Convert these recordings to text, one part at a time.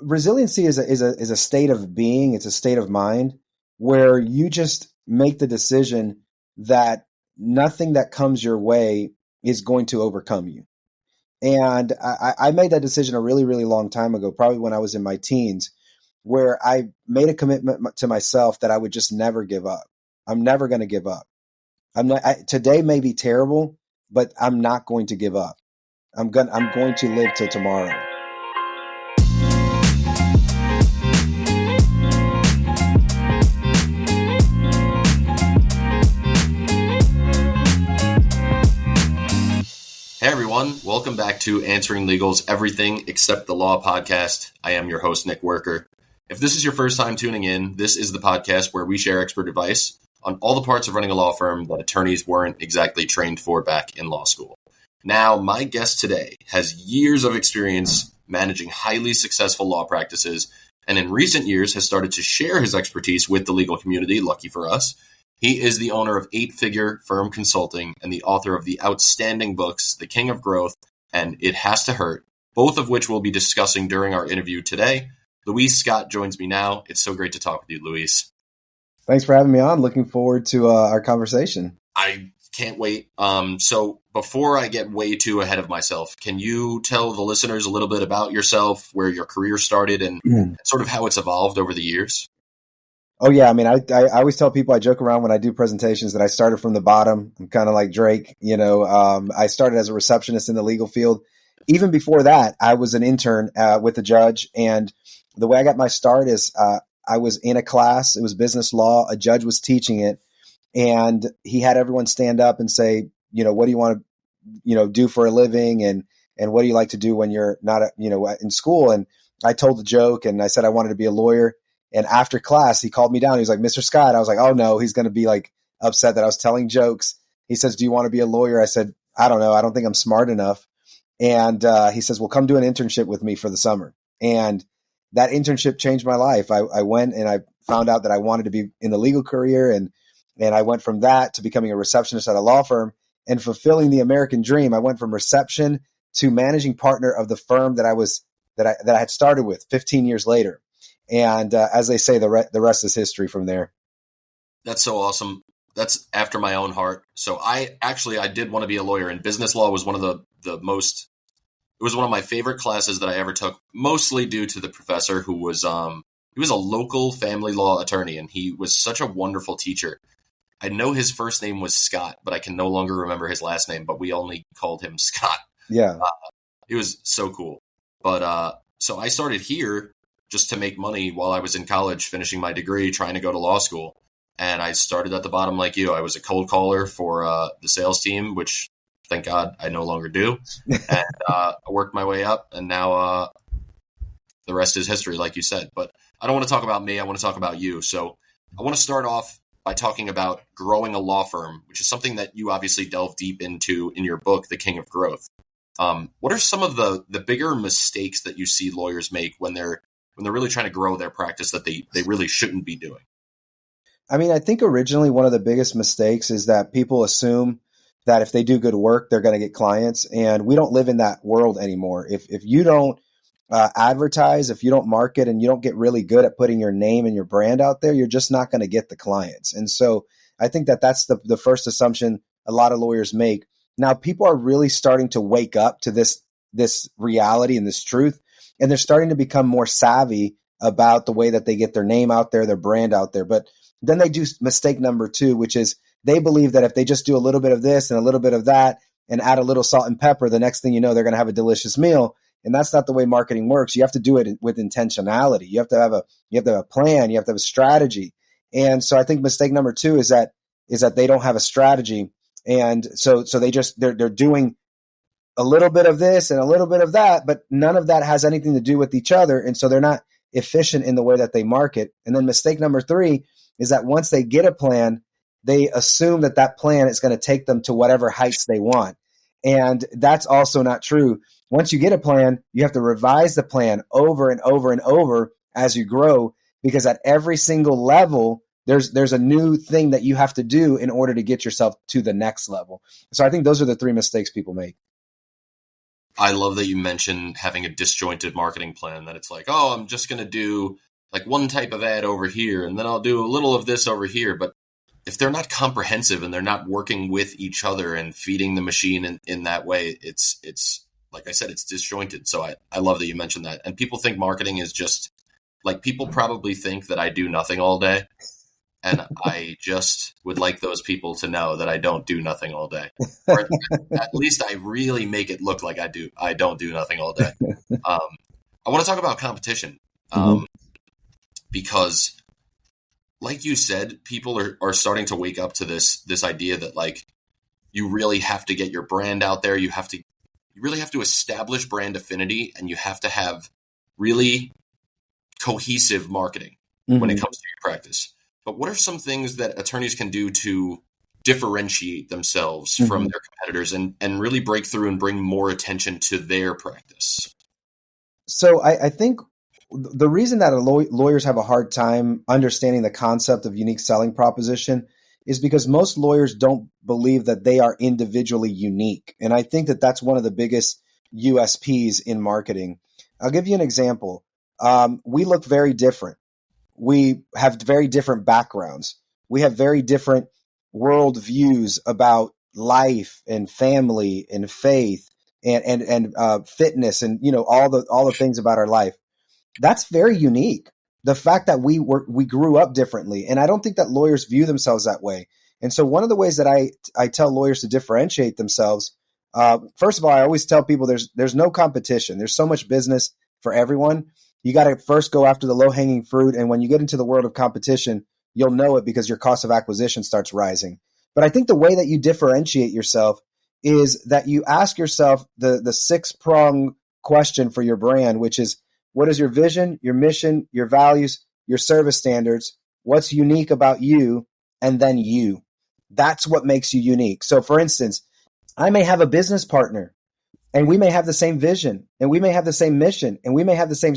Resiliency is a state of being. It's a state of mind where you just make the decision that nothing that comes your way is going to overcome you. And I made that decision a really, really long time ago, probably when I was in my teens, where I made a commitment to myself that I would just never give up. I'm never going to give up. Today may be terrible, but I'm not going to give up. I'm going to live till tomorrow. Hey everyone, welcome back to Answering Legal's Everything Except the Law podcast. I am your host, Nick Werker. If this is your first time tuning in, this is the podcast where we share expert advice on all the parts of running a law firm that attorneys weren't exactly trained for back in law school. Now, my guest today has years of experience managing highly successful law practices, and in recent years has started to share his expertise with the legal community, lucky for us. He is the owner of 8-Figure Firm Consulting and the author of the outstanding books, The King of Growth and It Has to Hurt, both of which we'll be discussing during our interview today. Luis Scott joins me now. It's so great to talk with you, Luis. Thanks for having me on. Looking forward to our conversation. I can't wait. So before I get way too ahead of myself, can you tell the listeners a little bit about yourself, where your career started, and sort of how it's evolved over the years? Oh, yeah. I mean, I always tell people, I joke around when I do presentations that I started from the bottom. I'm kind of like Drake. I started as a receptionist in the legal field. Even before that, I was an intern with a judge. And the way I got my start is I was in a class. It was business law. A judge was teaching it. And he had everyone stand up and say, what do you want to, do for a living? And what do you like to do when you're not, in school? And I told the joke and I said I wanted to be a lawyer. And after class, he called me down. He was like, Mr. Scott. I was like, oh, no, he's going to be like upset that I was telling jokes. He says, do you want to be a lawyer? I said, I don't know. I don't think I'm smart enough. And he says, well, come do an internship with me for the summer. And that internship changed my life. I went and I found out that I wanted to be in the legal career. And I went from that to becoming a receptionist at a law firm and fulfilling the American dream. I went from reception to managing partner of the firm that I had started with 15 years later. And as they say, the rest is history from there. That's so awesome. That's after my own heart. So I did want to be a lawyer, and business law was one of it was one of my favorite classes that I ever took, mostly due to the professor who was, he was a local family law attorney, and he was such a wonderful teacher. I know his first name was Scott, but I can no longer remember his last name, but we only called him Scott. Yeah. It was so cool. But so I started here just to make money while I was in college, finishing my degree, trying to go to law school. And I started at the bottom like you. I was a cold caller for the sales team, which thank God I no longer do. And I worked my way up, and now the rest is history, like you said. But I don't want to talk about me. I want to talk about you. So I want to start off by talking about growing a law firm, which is something that you obviously delve deep into in your book, The King of Growth. What are some of the bigger mistakes that you see lawyers make when they're really trying to grow their practice that they really shouldn't be doing? I mean, I think originally one of the biggest mistakes is that people assume that if they do good work, they're going to get clients. And we don't live in that world anymore. If you don't advertise, if you don't market, and you don't get really good at putting your name and your brand out there, you're just not going to get the clients. And so I think that that's the first assumption a lot of lawyers make. Now, people are really starting to wake up to this reality and this truth. And they're starting to become more savvy about the way that they get their name out there, their brand out there. But then they do mistake number 2, which is they believe that if they just do a little bit of this and a little bit of that and add a little salt and pepper, the next thing you know, they're going to have a delicious meal. And that's not the way marketing works. You have to do it with intentionality. You have to have a plan. You have to have a strategy. And so I think mistake number 2 is that they don't have a strategy. And so they're doing a little bit of this and a little bit of that, but none of that has anything to do with each other. And so they're not efficient in the way that they market. And then mistake number 3 is that once they get a plan, they assume that plan is going to take them to whatever heights they want. And that's also not true. Once you get a plan, you have to revise the plan over and over and over as you grow, because at every single level, there's a new thing that you have to do in order to get yourself to the next level. So I think those are the 3 mistakes people make. I love that you mentioned having a disjointed marketing plan, that it's like, oh, I'm just going to do like one type of ad over here, and then I'll do a little of this over here. But if they're not comprehensive and they're not working with each other and feeding the machine in that way, it's like I said, it's disjointed. So I love that you mentioned that. And people think marketing is just like, people probably think that I do nothing all day. And I just would like those people to know that I don't do nothing all day. Or at least I really make it look like I don't do nothing all day. I want to talk about competition. Because like you said, people are starting to wake up to this idea that like, you really have to get your brand out there. You really have to establish brand affinity, and you have to have really cohesive marketing when it comes to your practice. But what are some things that attorneys can do to differentiate themselves from their competitors and really break through and bring more attention to their practice? So I think the reason that lawyers have a hard time understanding the concept of unique selling proposition is because most lawyers don't believe that they are individually unique. And I think that that's one of the biggest USPs in marketing. I'll give you an example. We look very different. We have very different backgrounds. We have very different world views about life and family and faith and fitness and, you know, all the things about our life. That's very unique. The fact that we grew up differently. And I don't think that lawyers view themselves that way. And so one of the ways that I tell lawyers to differentiate themselves, first of all, I always tell people there's no competition. There's so much business for everyone. You got to first go after the low-hanging fruit. And when you get into the world of competition, you'll know it because your cost of acquisition starts rising. But I think the way that you differentiate yourself is that you ask yourself the 6-prong question for your brand, which is, what is your vision, your mission, your values, your service standards? What's unique about you? And then you. That's what makes you unique. So for instance, I may have a business partner and we may have the same vision and we may have the same mission and we may have the same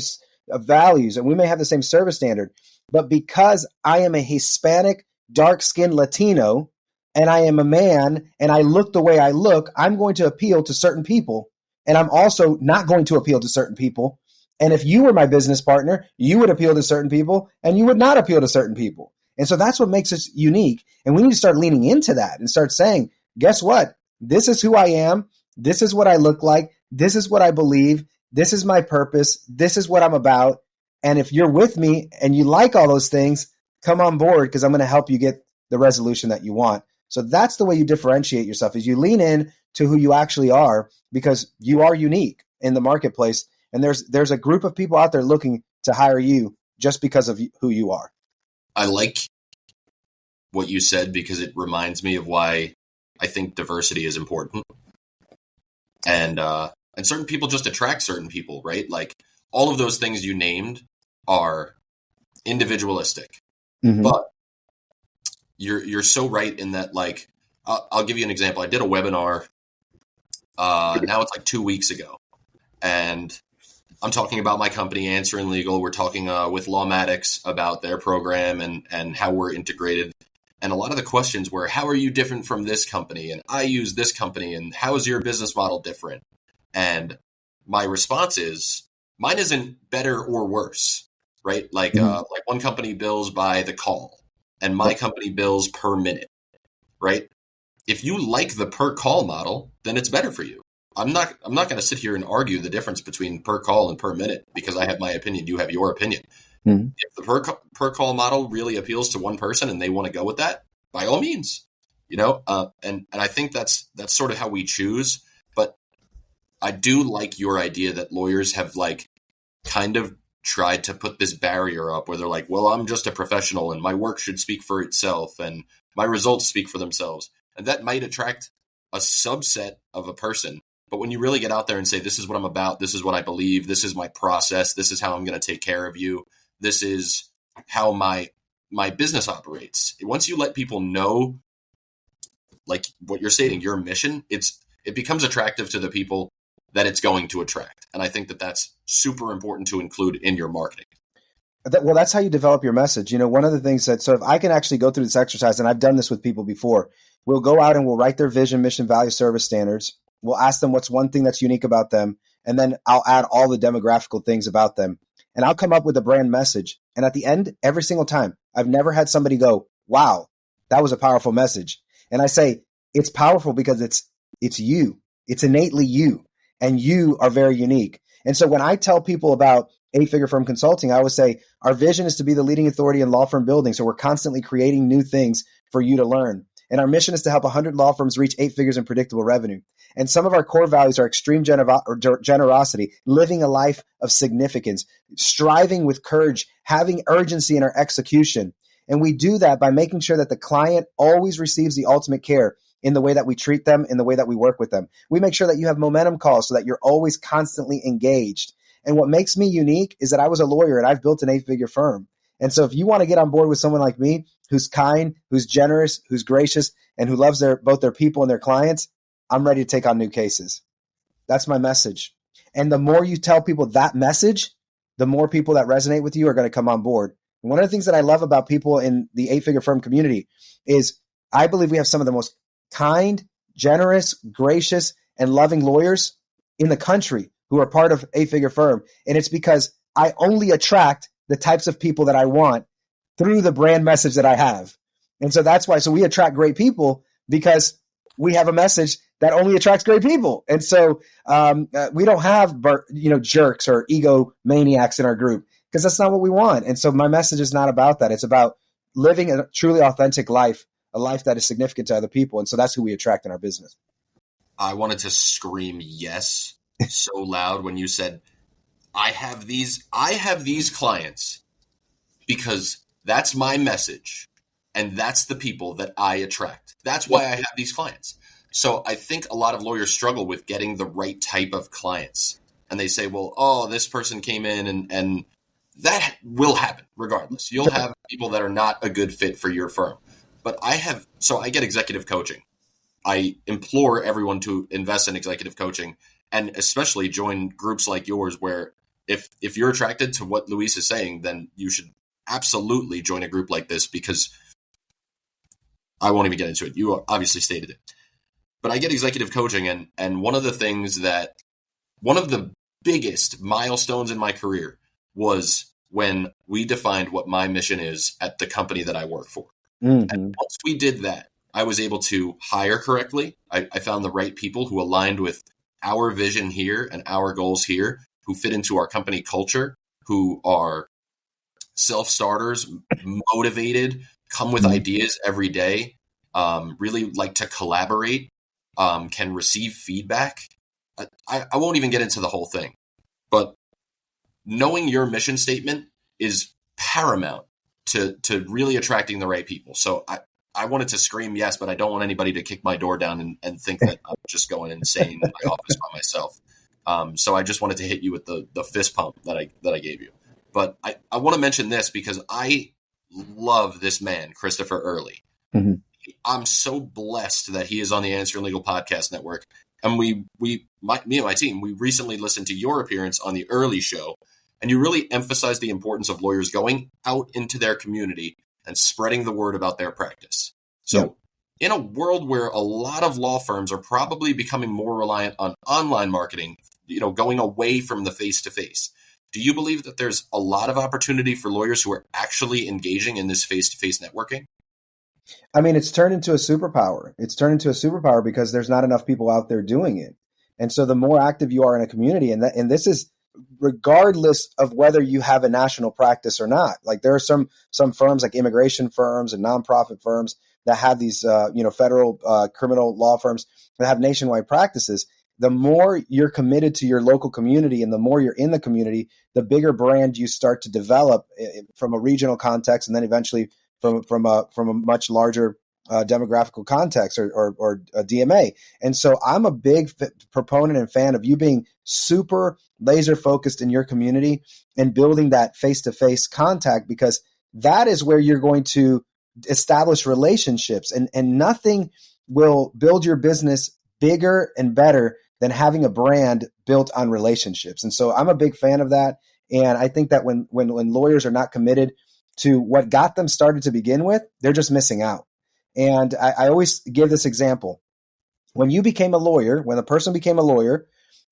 values and we may have the same service standard. But because I am a Hispanic, dark-skinned Latino and I am a man and I look the way I look, I'm going to appeal to certain people. And I'm also not going to appeal to certain people. And if you were my business partner, you would appeal to certain people and you would not appeal to certain people. And so that's what makes us unique. And we need to start leaning into that and start saying, guess what? This is who I am. This is what I look like. This is what I believe. This is my purpose. This is what I'm about. And if you're with me and you like all those things, come on board because I'm going to help you get the resolution that you want. So that's the way you differentiate yourself, is you lean in to who you actually are because you are unique in the marketplace. And there's a group of people out there looking to hire you just because of who you are. I like what you said because it reminds me of why I think diversity is important. And certain people just attract certain people, right? Like all of those things you named are individualistic. But you're so right in that, like, I'll give you an example. I did a webinar, now it's like 2 weeks ago. And I'm talking about my company, Answering Legal. We're talking with Lawmatics about their program and how we're integrated. And a lot of the questions were, how are you different from this company? And I use this company. And how is your business model different? And my response is, mine isn't better or worse, right? Like one company bills by the call and my company bills per minute, right? If you like the per call model, then it's better for you. I'm not going to sit here and argue the difference between per call and per minute because I have my opinion, you have your opinion. If the per call model really appeals to one person and they want to go with that, by all means, you know. And I think that's sort of how we choose. But I do like your idea that lawyers have like kind of tried to put this barrier up where they're like, well, I'm just a professional and my work should speak for itself and my results speak for themselves. And that might attract a subset of a person. But when you really get out there and say, this is what I'm about, this is what I believe, this is my process, this is how I'm going to take care of you, this is how my business operates. Once you let people know, like what you're stating, your mission, it becomes attractive to the people that it's going to attract. And I think that that's super important to include in your marketing. Well, that's how you develop your message. You know, one of the things so if I can actually go through this exercise, and I've done this with people before, we'll go out and we'll write their vision, mission, value, service standards. we'll ask them what's one thing that's unique about them. And then I'll add all the demographical things about them. And I'll come up with a brand message. And at the end, every single time, I've never had somebody go, wow, that was a powerful message. And I say, it's powerful because it's you. It's innately you. And you are very unique. And so when I tell people about 8-figure firm consulting, I always say our vision is to be the leading authority in law firm building. So we're constantly creating new things for you to learn. And our mission is to help 100 law firms reach 8 figures in predictable revenue. And some of our core values are extreme generosity, living a life of significance, striving with courage, having urgency in our execution. And we do that by making sure that the client always receives the ultimate care in the way that we treat them, in the way that we work with them. We make sure that you have momentum calls so that you're always constantly engaged. And what makes me unique is that I was a lawyer and I've built an 8-figure firm. And so if you want to get on board with someone like me, who's kind, who's generous, who's gracious, and who loves both their people and their clients, I'm ready to take on new cases. That's my message. And the more you tell people that message, the more people that resonate with you are going to come on board. And one of the things that I love about people in the 8-figure firm community is I believe we have some of the most kind, generous, gracious, and loving lawyers in the country who are part of 8-figure firm. And it's because I only attract the types of people that I want through the brand message that I have. And so that's why. So we attract great people because we have a message that only attracts great people. And so we don't have jerks or egomaniacs in our group because that's not what we want. And so my message is not about that. It's about living a truly authentic life, a life that is significant to other people. And so that's who we attract in our business. I wanted to scream yes so loud when you said, I have these clients because that's my message and that's the people that I attract. That's why I have these clients. So I think a lot of lawyers struggle with getting the right type of clients. And they say, well, this person came in and that will happen regardless. You'll have people that are not a good fit for your firm. But I get executive coaching. I implore everyone to invest in executive coaching and especially join groups like yours where if you're attracted to what Luis is saying, then you should absolutely join a group like this because I won't even get into it. You obviously stated it. But I get executive coaching and one of the biggest milestones in my career was when we defined what my mission is at the company that I work for. Mm-hmm. And once we did that, I was able to hire correctly. I found the right people who aligned with our vision here and our goals here, who fit into our company culture, who are self-starters, motivated, come with ideas every day, really like to collaborate, can receive feedback. I won't even get into the whole thing, but knowing your mission statement is paramount to really attracting the right people. So I wanted to scream yes, but I don't want anybody to kick my door down and think that I'm just going insane in my office by myself. So I just wanted to hit you with the fist pump that I gave you. But I want to mention this because I love this man, Christopher Early. Mm-hmm. I'm so blessed that he is on the Answering Legal Podcast Network. And me and my team, we recently listened to your appearance on the Early Show, and you really emphasized the importance of lawyers going out into their community and spreading the word about their practice. So in a world where a lot of law firms are probably becoming more reliant on online marketing, going away from the face-to-face, do you believe that there's a lot of opportunity for lawyers who are actually engaging in this face-to-face networking? I mean, it's turned into a superpower. It's turned into a superpower because there's not enough people out there doing it. And so the more active you are in a community, and this is regardless of whether you have a national practice or not. Like there are some firms like immigration firms and nonprofit firms that have these, federal criminal law firms that have nationwide practices. The more you're committed to your local community and the more you're in the community, the bigger brand you start to develop from a regional context and then eventually from a much larger demographical context or a DMA. And so I'm a big proponent and fan of you being super laser focused in your community and building that face-to-face contact, because that is where you're going to establish relationships, and nothing will build your business bigger and better than having a brand built on relationships. And so I'm a big fan of that. And I think that when lawyers are not committed to what got them started to begin with, they're just missing out. And I always give this example. when the person became a lawyer,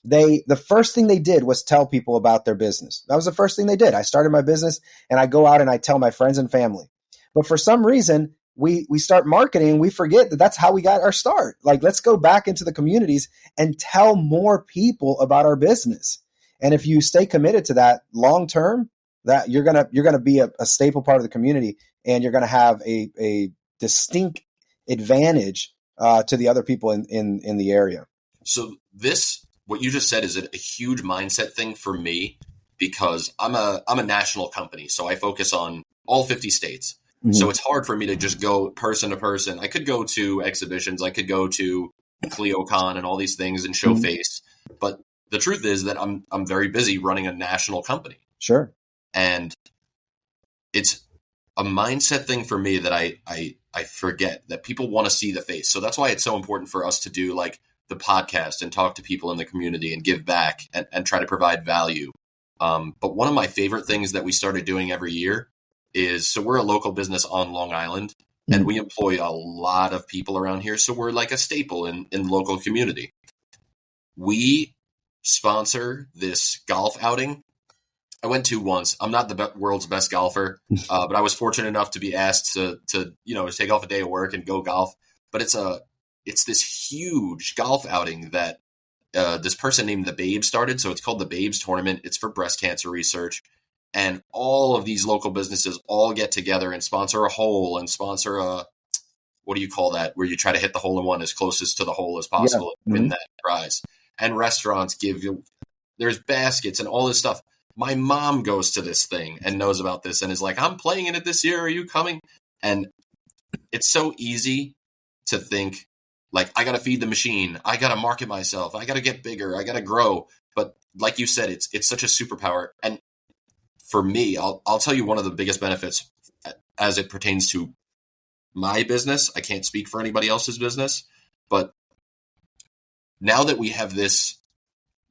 the first thing they did was tell people about their business. That was the first thing they did. I started my business and I go out and I tell my friends and family. But for some reason, we start marketing and we forget that that's how we got our start. Like, let's go back into the communities and tell more people about our business. And if you stay committed to that long term, that you're gonna be a staple part of the community, and you're gonna have a distinct advantage to the other people in the area. So what you just said is a huge mindset thing for me, because I'm a national company, so I focus on all 50 states. Mm-hmm. So it's hard for me to just go person to person. I could go to exhibitions, I could go to CleoCon and all these things and show face, but the truth is that I'm very busy running a national company. Sure. And it's a mindset thing for me that I forget that people want to see the face. So that's why it's so important for us to do like the podcast and talk to people in the community and give back and try to provide value. But one of my favorite things that we started doing every year is, so we're a local business on Long Island, and we employ a lot of people around here. So we're like a staple in the local community. We sponsor this golf outing. I went to once. I'm not the world's best golfer, but I was fortunate enough to be asked to take off a day of work and go golf. But it's this huge golf outing that this person named the Babes started. So it's called the Babes Tournament. It's for breast cancer research. And all of these local businesses all get together and sponsor a hole and sponsor what do you call that, where you try to hit the hole in one as closest to the hole as possible and win that prize. And restaurants there's baskets and all this stuff. My mom goes to this thing and knows about this and is like, I'm playing in it this year. Are you coming? And it's so easy to think like, I got to feed the machine. I got to market myself. I got to get bigger. I got to grow. But like you said, it's such a superpower. And for me, I'll tell you one of the biggest benefits as it pertains to my business. I can't speak for anybody else's business, but now that we have this,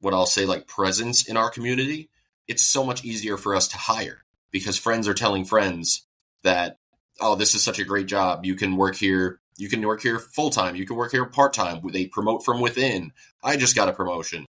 what I'll say, like presence in our community, it's so much easier for us to hire, because friends are telling friends that, oh, this is such a great job. You can work here. You can work here full time. You can work here part time. They promote from within. I just got a promotion.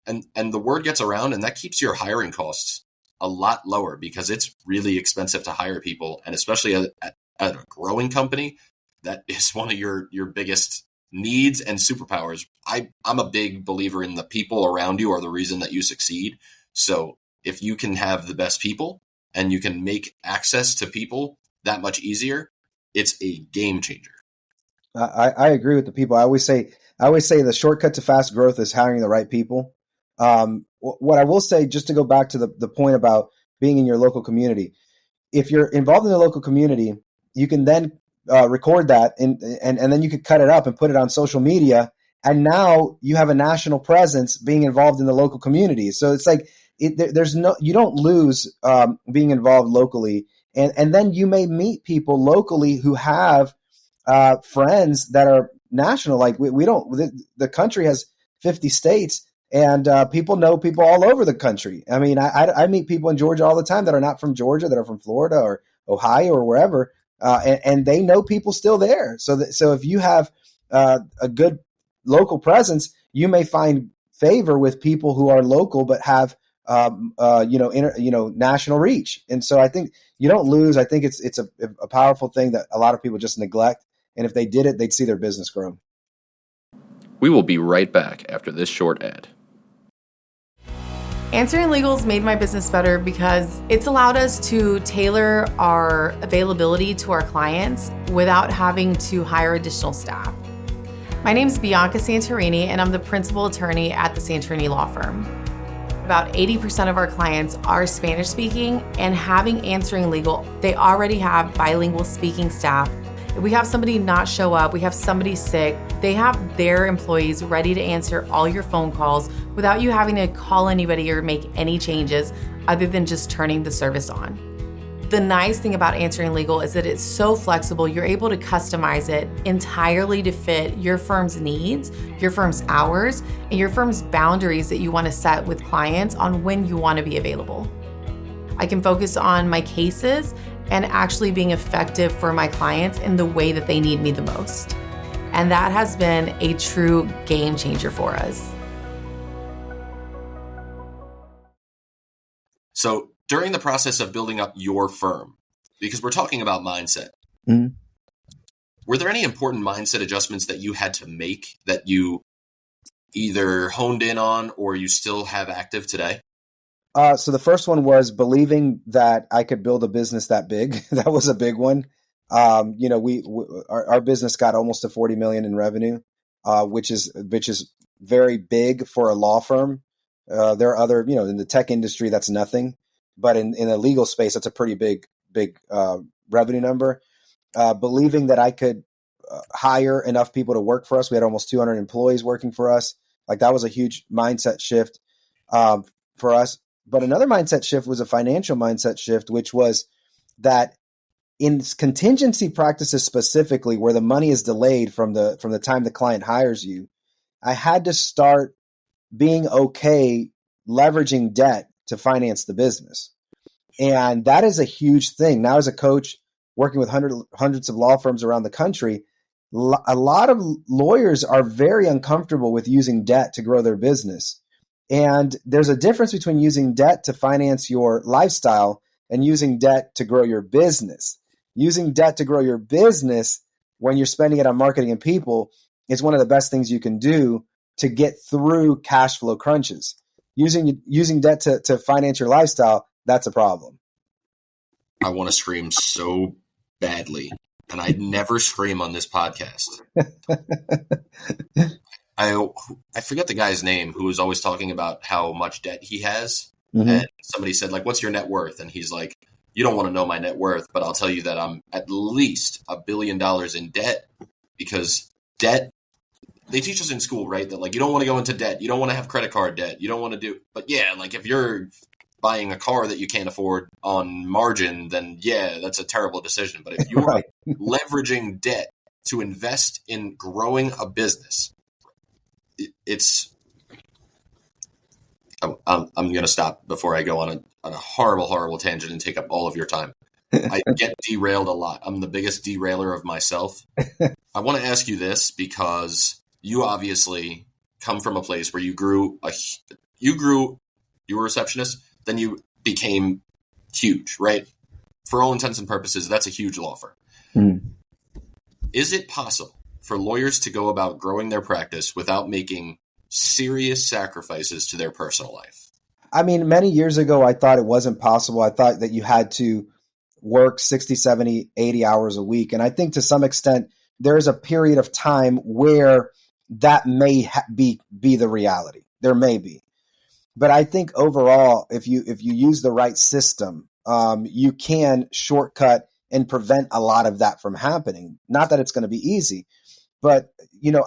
And the word gets around, and that keeps your hiring costs a lot lower, because it's really expensive to hire people. And especially at a growing company, that is one of your biggest needs and superpowers. I'm a big believer in the people around you are the reason that you succeed. So if you can have the best people and you can make access to people that much easier, it's a game changer. I agree with the people. I always say the shortcut to fast growth is hiring the right people. What I will say, just to go back to the point about being in your local community, if you're involved in the local community, you can then record that and then you could cut it up and put it on social media. And now you have a national presence being involved in the local community. So it's like, you don't lose being involved locally. And then you may meet people locally who have friends that are national. Like the country has 50 states, and people know people all over the country. I mean, I meet people in Georgia all the time that are not from Georgia, that are from Florida or Ohio or wherever, and they know people still there. So if you have a good local presence, you may find favor with people who are local but have national reach. And so I think you don't lose. I think it's a powerful thing that a lot of people just neglect. And if they did it, they'd see their business grow. We will be right back after this short ad. Answering Legal's made my business better because it's allowed us to tailor our availability to our clients without having to hire additional staff. My name is Bianca Santorini, and I'm the principal attorney at the Santorini Law Firm. About 80% of our clients are Spanish speaking, and having Answering Legal, they already have bilingual speaking staff. If we have somebody not show up, we have somebody sick, they have their employees ready to answer all your phone calls without you having to call anybody or make any changes other than just turning the service on. The nice thing about Answering Legal is that it's so flexible. You're able to customize it entirely to fit your firm's needs, your firm's hours, and your firm's boundaries that you want to set with clients on when you want to be available. I can focus on my cases and actually being effective for my clients in the way that they need me the most. And that has been a true game changer for us. So during the process of building up your firm, because we're talking about mindset, were there any important mindset adjustments that you had to make that you either honed in on or you still have active today? So the first one was believing that I could build a business that big. That was a big one. Our business got almost to 40 million in revenue, which is very big for a law firm. There are other, in the tech industry, that's nothing, but in the legal space, that's a pretty big revenue number. Believing that I could hire enough people to work for us. We had almost 200 employees working for us. Like, that was a huge mindset shift for us. But another mindset shift was a financial mindset shift, which was that in contingency practices specifically, where the money is delayed from the time the client hires you, I had to start being okay leveraging debt to finance the business. And that is a huge thing. Now, as a coach working with hundreds of law firms around the country, a lot of lawyers are very uncomfortable with using debt to grow their business. And there's a difference between using debt to finance your lifestyle and using debt to grow your business. Using debt to grow your business when you're spending it on marketing and people is one of the best things you can do to get through cash flow crunches. Using debt to finance your lifestyle, that's a problem. I want to scream so badly, and I never scream on this podcast. I forget the guy's name who was always talking about how much debt he has. Mm-hmm. And somebody said, like, what's your net worth? And he's like, you don't want to know my net worth, but I'll tell you that I'm at least $1 billion in debt, because debt, they teach us in school, right? That, like, you don't want to go into debt. You don't want to have credit card debt. You don't want to do, but yeah, like, if you're buying a car that you can't afford on margin, then yeah, that's a terrible decision. But if you're right. leveraging debt to invest in growing a business, it's, I'm going to stop before I go on a horrible tangent and take up all of your time. I get derailed a lot. I'm the biggest derailer of myself. I want to ask you this, because you obviously come from a place where you were a receptionist, then you became huge, right? For all intents and purposes, that's a huge law firm. Mm. Is it possible for lawyers to go about growing their practice without making serious sacrifices to their personal life? I mean, many years ago, I thought it wasn't possible. I thought that you had to work 60, 70, 80 hours a week. And I think to some extent, there's a period of time where that may be the reality. There may be. But I think overall, if you use the right system, you can shortcut and prevent a lot of that from happening. Not that it's going to be easy, but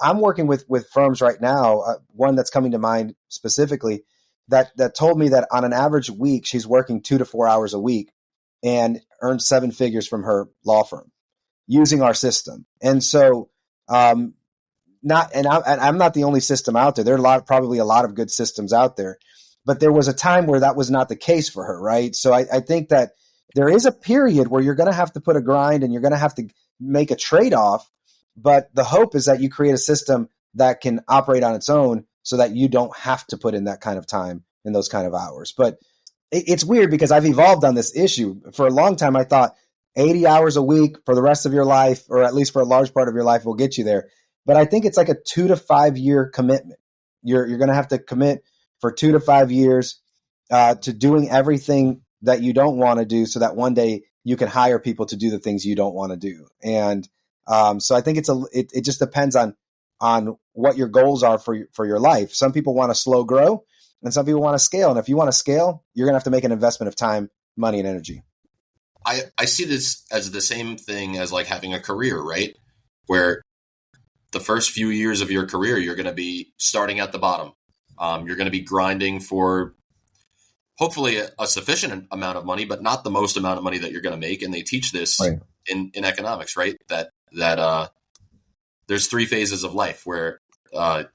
I'm working with firms right now. One that's coming to mind specifically that told me that on an average week, she's working 2 to 4 hours a week and earns 7 figures from her law firm using our system. And so, I'm not the only system out there. There are probably a lot of good systems out there. But there was a time where that was not the case for her, right? So I think that there is a period where you're going to have to put a grind and you're going to have to make a trade-off. But the hope is that you create a system that can operate on its own so that you don't have to put in that kind of time and those kind of hours. But it's weird because I've evolved on this issue. For a long time, I thought 80 hours a week for the rest of your life, or at least for a large part of your life, will get you there. But I think it's like a 2 to 5 year commitment. You're going to have to commit for 2 to 5 years to doing everything that you don't want to do, so that one day you can hire people to do the things you don't want to do. And so I think it just depends on what your goals are for your life. Some people want to slow grow, and some people want to scale. And if you want to scale, you're going to have to make an investment of time, money, and energy. I see this as the same thing as like having a career, right? Where the first few years of your career, you're going to be starting at the bottom. You're going to be grinding for hopefully a sufficient amount of money, but not the most amount of money that you're going to make. And they teach this right. in economics, right? That there's 3 phases of life where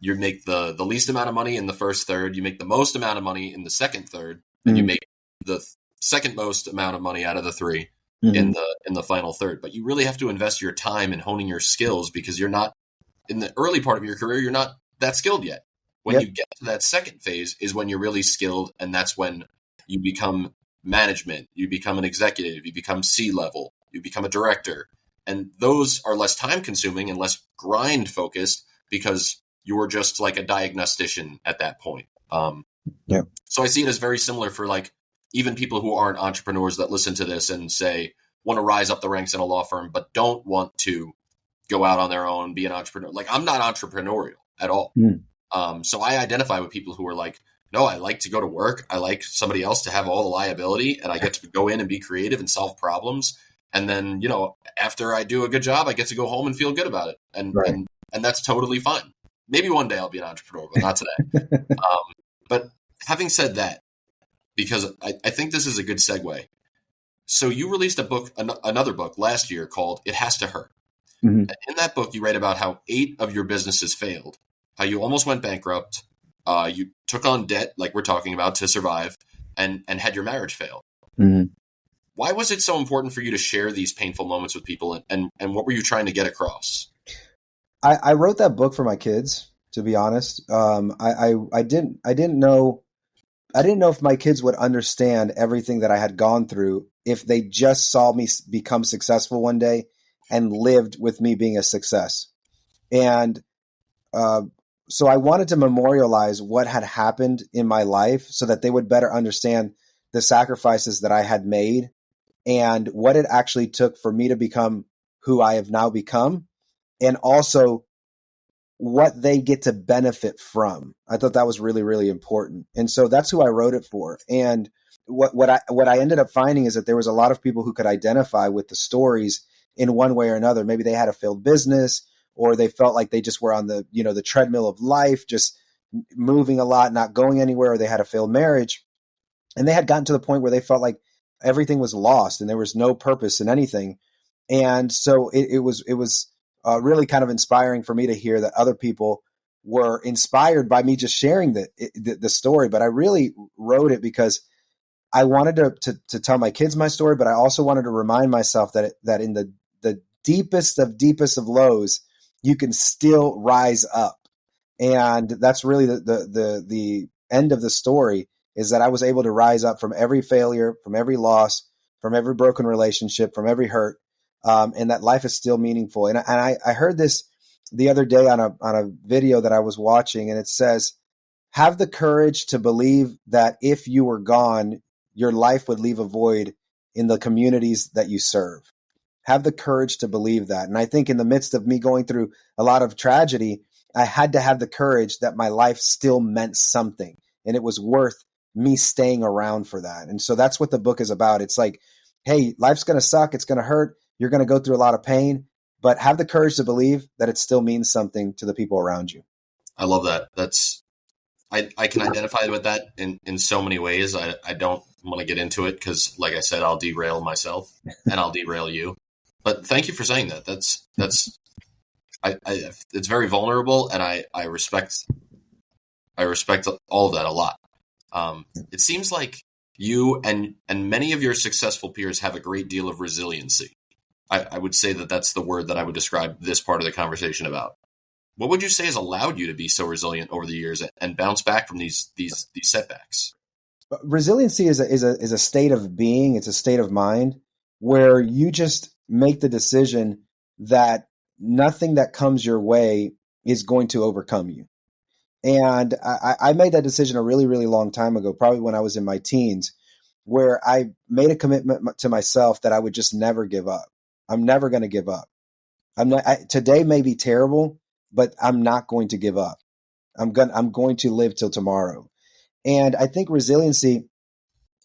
you make the least amount of money in the first third, you make the most amount of money in the second third, and you make the second most amount of money out of the 3 in the final third. But you really have to invest your time in honing your skills, because you're not in the early part of your career, you're not that skilled yet. When you get to that second phase is when you're really skilled, and that's when you become management, you become an executive, you become C-level, you become a director. And those are less time consuming and less grind focused because you were just like a diagnostician at that point. So I see it as very similar for like even people who aren't entrepreneurs that listen to this and say, want to rise up the ranks in a law firm, but don't want to go out on their own, be an entrepreneur. Like I'm not entrepreneurial at all. So I identify with people who are like, no, I like to go to work. I like somebody else to have all the liability, and I get to go in and be creative and solve problems. And then, you know, after I do a good job, I get to go home and feel good about it. And that's totally fine. Maybe one day I'll be an entrepreneur, but not today. But having said that, because I think this is a good segue. So you released a book, another book last year called It Has to Hurt. In that book, you write about how 8 of your businesses failed, how you almost went bankrupt, you took on debt, like we're talking about, to survive, and had your marriage fail. Why was it so important for you to share these painful moments with people, and what were you trying to get across? I wrote that book for my kids, to be honest. I didn't know if my kids would understand everything that I had gone through if they just saw me become successful one day and lived with me being a success. And so I wanted to memorialize what had happened in my life so that they would better understand the sacrifices that I had made and what it actually took for me to become who I have now become, and also what they get to benefit from. I thought that was really, really important. And so that's who I wrote it for. And what I ended up finding is that there was a lot of people who could identify with the stories in one way or another. Maybe they had a failed business, or they felt like they just were on the, you know, the treadmill of life, just moving a lot, not going anywhere, or they had a failed marriage. And they had gotten to the point where they felt like everything was lost and there was no purpose in anything. And so it was really kind of inspiring for me to hear that other people were inspired by me just sharing the story. But I really wrote it because I wanted to tell my kids my story, but I also wanted to remind myself that in the deepest of lows, you can still rise up. And that's really the end of the story, is that I was able to rise up from every failure, from every loss, from every broken relationship, from every hurt, and that life is still meaningful. And I heard this the other day on a video that I was watching, and it says, have the courage to believe that if you were gone, your life would leave a void in the communities that you serve. Have the courage to believe that. And I think in the midst of me going through a lot of tragedy, I had to have the courage that my life still meant something, and it was worth me staying around for that. And so that's what the book is about. It's like, hey, life's going to suck. It's going to hurt. You're going to go through a lot of pain, but have the courage to believe that it still means something to the people around you. I love that. I can identify with that in so many ways. I don't want to get into it because, like I said, I'll derail myself and I'll derail you. But thank you for saying that. It's very vulnerable, and I respect all of that a lot. It seems like you and many of your successful peers have a great deal of resiliency. I would say that that's the word that I would describe this part of the conversation about. What would you say has allowed you to be so resilient over the years and bounce back from these setbacks? Resiliency is a state of being. It's a state of mind where you just make the decision that nothing that comes your way is going to overcome you. And I made that decision a really, really long time ago, probably when I was in my teens, where I made a commitment to myself that I would just never give up. I'm never going to give up. Today may be terrible, but I'm not going to give up. I'm going to live till tomorrow. And I think resiliency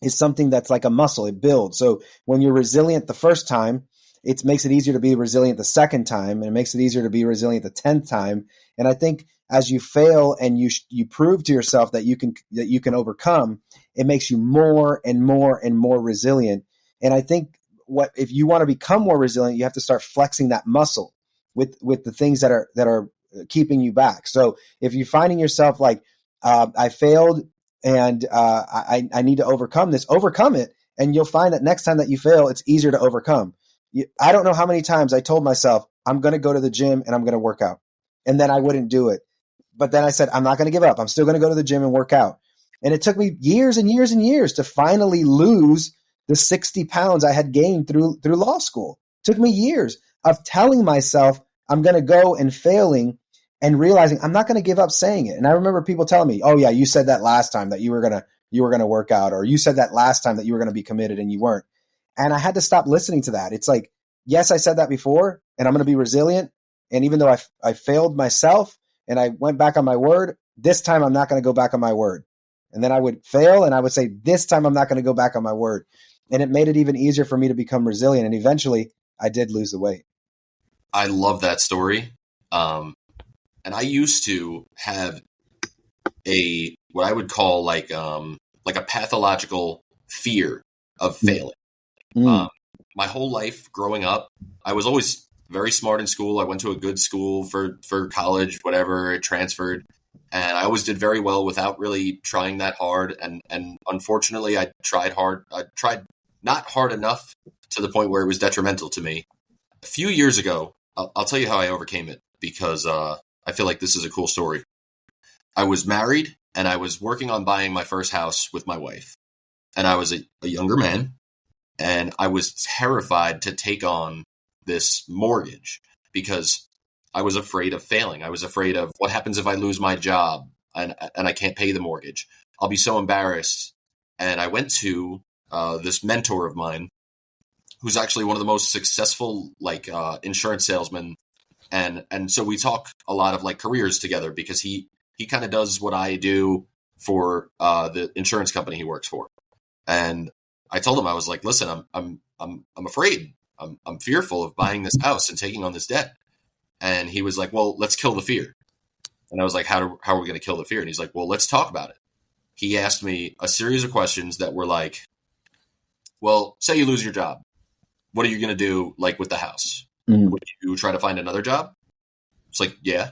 is something that's like a muscle. It builds. So when you're resilient the first time, it makes it easier to be resilient the second time, and it makes it easier to be resilient the 10th time. And I think as you fail and you prove to yourself that you can overcome, it makes you more and more and more resilient. And I think if you want to become more resilient, you have to start flexing that muscle with the things that are keeping you back. So if you're finding yourself like, I failed and I need to overcome this, overcome it. And you'll find that next time that you fail, it's easier to overcome. I don't know how many times I told myself, I'm going to go to the gym and I'm going to work out. and then I wouldn't do it. But then I said, I'm not going to give up. I'm still going to go to the gym and work out. And it took me years and years and years to finally lose the 60 pounds I had gained through law school. It took me years of telling myself I'm going to go and failing and realizing I'm not going to give up saying it. And I remember people telling me, oh yeah, you said that last time that you were going to work out, or you said that last time that you were going to be committed and you weren't. And I had to stop listening to that. It's like, yes, I said that before and I'm going to be resilient. And even though I failed myself and I went back on my word, this time I'm not going to go back on my word. And then I would fail and I would say, this time I'm not going to go back on my word. And it made it even easier for me to become resilient. And eventually I did lose the weight. I love that story. And I used to have what I would call like a pathological fear of failing. My whole life growing up, I was always very smart in school. I went to a good school for college, whatever, I transferred. And I always did very well without really trying that hard. And unfortunately, I tried hard. I tried not hard enough to the point where it was detrimental to me. A few years ago, I'll tell you how I overcame it, because I feel like this is a cool story. I was married and I was working on buying my first house with my wife. And I was a younger man, and I was terrified to take on this mortgage because I was afraid of failing. I was afraid of what happens if I lose my job and I can't pay the mortgage. I'll be so embarrassed. And I went to this mentor of mine, who's actually one of the most successful insurance salesmen. And so we talk a lot of like careers together, because he kind of does what I do for the insurance company he works for. And I told him, I was like, listen, I'm afraid. I'm fearful of buying this house and taking on this debt. And he was like, well, let's kill the fear. And I was like, how are we going to kill the fear? And he's like, well, let's talk about it. He asked me a series of questions that were like, well, say you lose your job. What are you going to do like with the house? Would you try to find another job? It's like, yeah.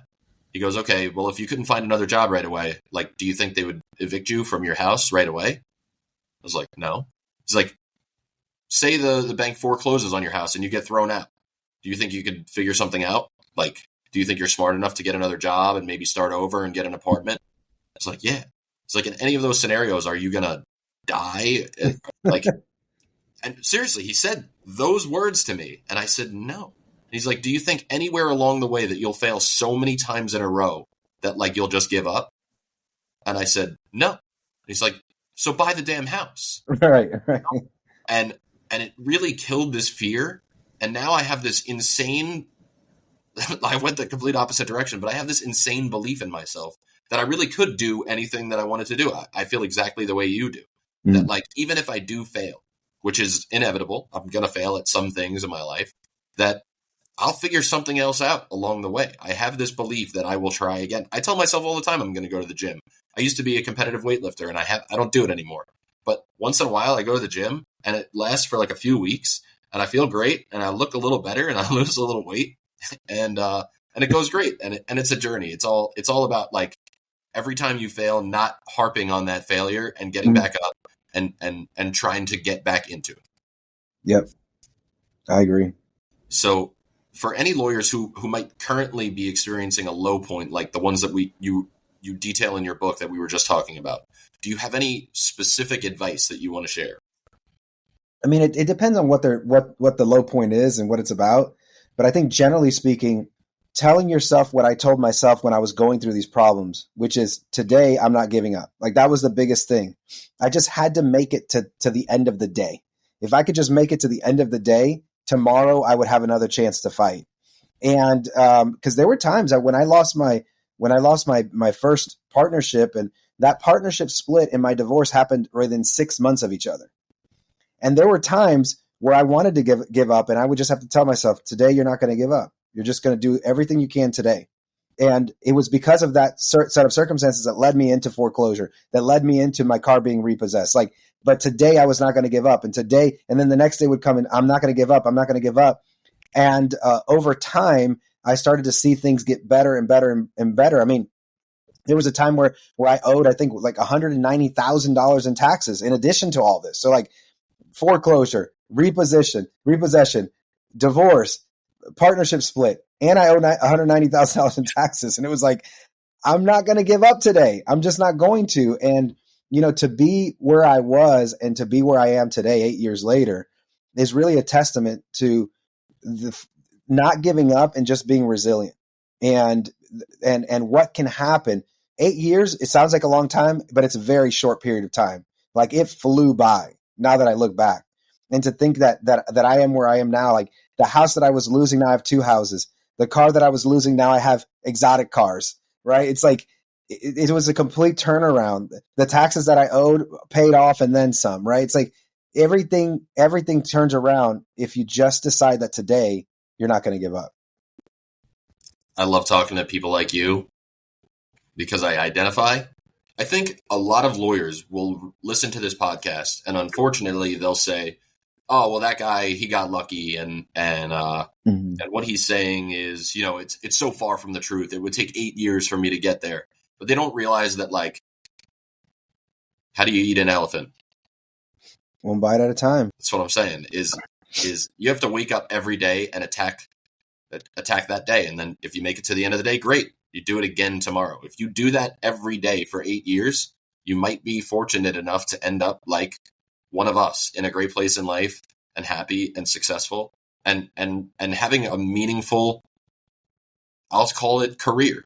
He goes, okay, well, if you couldn't find another job right away, like, do you think they would evict you from your house right away? I was like, no. He's like, say the bank forecloses on your house and you get thrown out. Do you think you could figure something out? Like, do you think you're smart enough to get another job and maybe start over and get an apartment? It's like, yeah. It's like, in any of those scenarios, are you going to die? Like, and seriously, he said those words to me. And I said, no. And he's like, do you think anywhere along the way that you'll fail so many times in a row that like you'll just give up? And I said, no. And he's like, so buy the damn house. Right. And it really killed this fear. And now I have this insane, I went the complete opposite direction, but I have this insane belief in myself that I really could do anything that I wanted to do. I feel exactly the way you do. That like, even if I do fail, which is inevitable, I'm going to fail at some things in my life, that I'll figure something else out along the way. I have this belief that I will try again. I tell myself all the time I'm going to go to the gym. I used to be a competitive weightlifter, and I don't do it anymore. But once in a while, I go to the gym, and it lasts for like a few weeks, and I feel great, and I look a little better, and I lose a little weight, and it goes great. And it's a journey. It's all about like every time you fail, not harping on that failure and getting back up and trying to get back into it. Yep, I agree. So for any lawyers who might currently be experiencing a low point, like the ones that you detail in your book that we were just talking about, do you have any specific advice that you want to share? I mean, it depends on what the low point is and what it's about. But I think generally speaking, telling yourself what I told myself when I was going through these problems, which is today, I'm not giving up. Like that was the biggest thing. I just had to make it to the end of the day. If I could just make it to the end of the day, tomorrow I would have another chance to fight. And because there were times that when I lost my first partnership, and that partnership split and my divorce happened within 6 months of each other. And there were times where I wanted to give up, and I would just have to tell myself, today you're not going to give up. You're just going to do everything you can today. And it was because of that set of circumstances that led me into foreclosure, that led me into my car being repossessed. But today I was not going to give up. And then the next day would come and I'm not going to give up. I'm not going to give up. And over time, I started to see things get better and better and better. I mean, there was a time where I owed, I think, like $190,000 in taxes in addition to all this. So like foreclosure, repossession, divorce, partnership split. and I owe $190,000 in taxes. And it was like, I'm not going to give up today. I'm just not going to. And, to be where I was and to be where I am today, 8 years later, is really a testament to the not giving up and just being resilient. And what can happen. 8 years, it sounds like a long time, but it's a very short period of time. Like it flew by now that I look back. And to think that I am where I am now, like the house that I was losing, now I have 2 houses. The car that I was losing, now I have exotic cars, right? It's like, it was a complete turnaround. The taxes that I owed paid off and then some, right? It's like everything turns around if you just decide that today you're not going to give up. I love talking to people like you because I identify. I think a lot of lawyers will listen to this podcast, and unfortunately they'll say, oh, well, that guy, he got lucky, and what he's saying is, it's so far from the truth. It would take 8 years for me to get there. But they don't realize that, like, how do you eat an elephant? One bite at a time. That's what I'm saying, is you have to wake up every day and attack that day. And then if you make it to the end of the day, great. You do it again tomorrow. If you do that every day for 8 years, you might be fortunate enough to end up like one of us, in a great place in life and happy and successful and having a meaningful, I'll call it, career,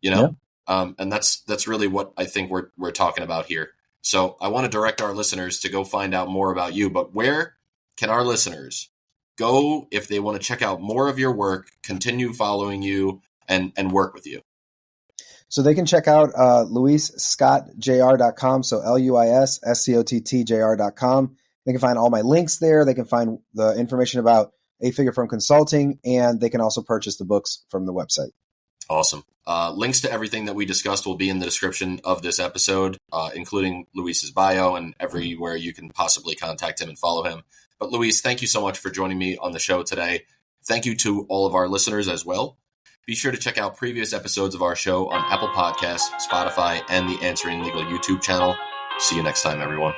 Yeah. And that's really what I think we're talking about here. So I want to direct our listeners to go find out more about you, but where can our listeners go if they want to check out more of your work, continue following you, and work with you? So they can check out luisscottjr.com. So LuissScottJR.com. They can find all my links there. They can find the information about 8-Figure Firm Consulting, and they can also purchase the books from the website. Awesome. Links to everything that we discussed will be in the description of this episode, including Luis's bio and everywhere you can possibly contact him and follow him. But Luis, thank you so much for joining me on the show today. Thank you to all of our listeners as well. Be sure to check out previous episodes of our show on Apple Podcasts, Spotify, and the Answering Legal YouTube channel. See you next time, everyone.